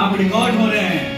आप रिकॉर्ड हो रहे हैं।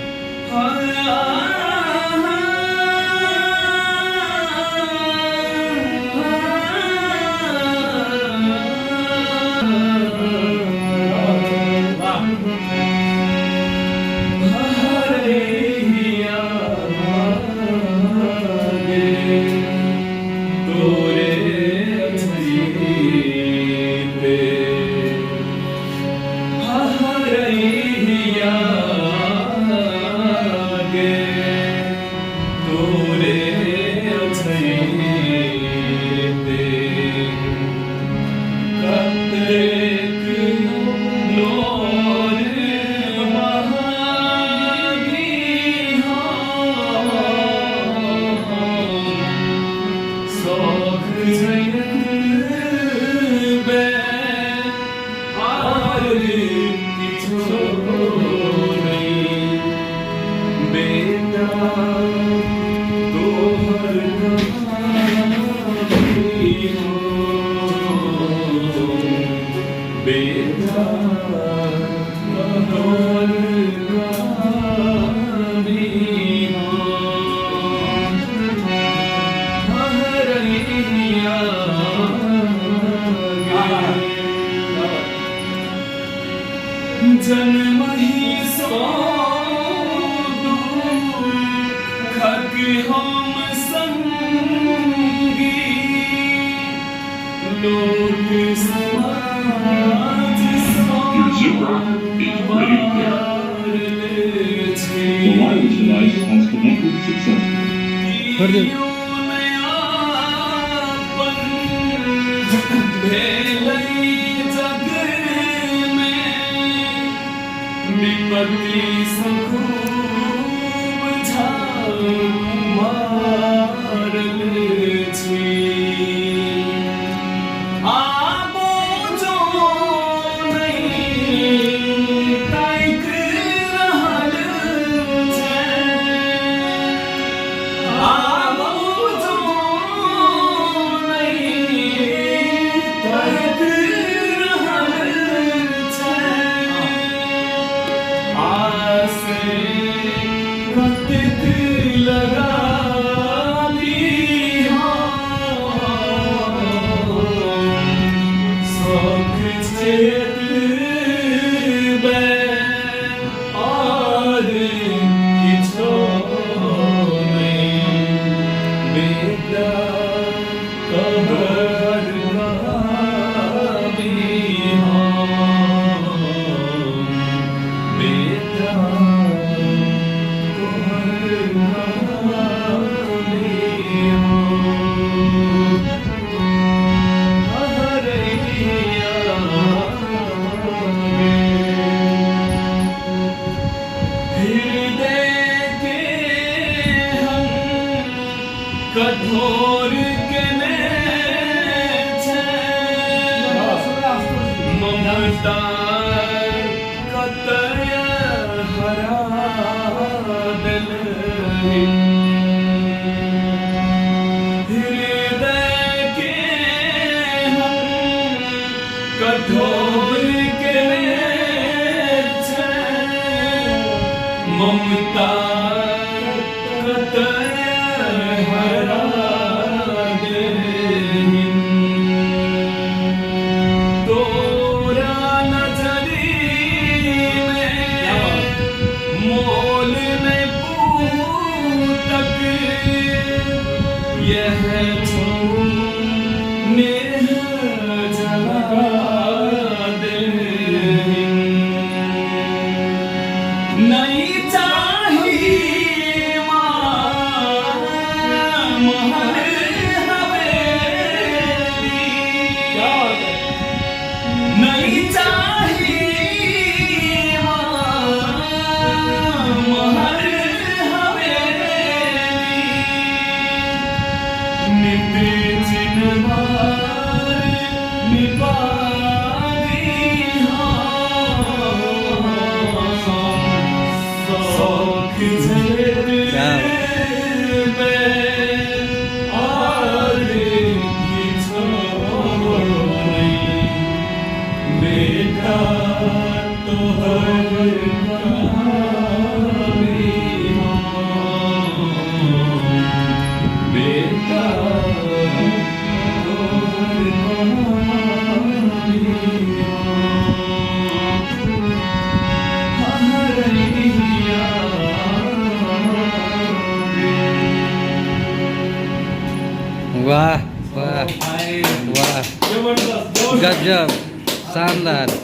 जन्म ही सो खग हम संगी लोक समाज The wireless device has connected successfully. विपत्ति खूब मारल छी आबो जो नहीं ताइक रहल छै आबो जो नहीं ताइक लगा दी सौख चेत और किछो नहीं बेटा कबर बेटा कठोर के ममता कतय हरा दिल हृदय के हम कठोर के ममता कतय हरा तोरा नजरी में मोल में पूतक यह नेह जला दे नहीं चाहिए वाह वाह भाई वाह जबरदस्त गजब शानदार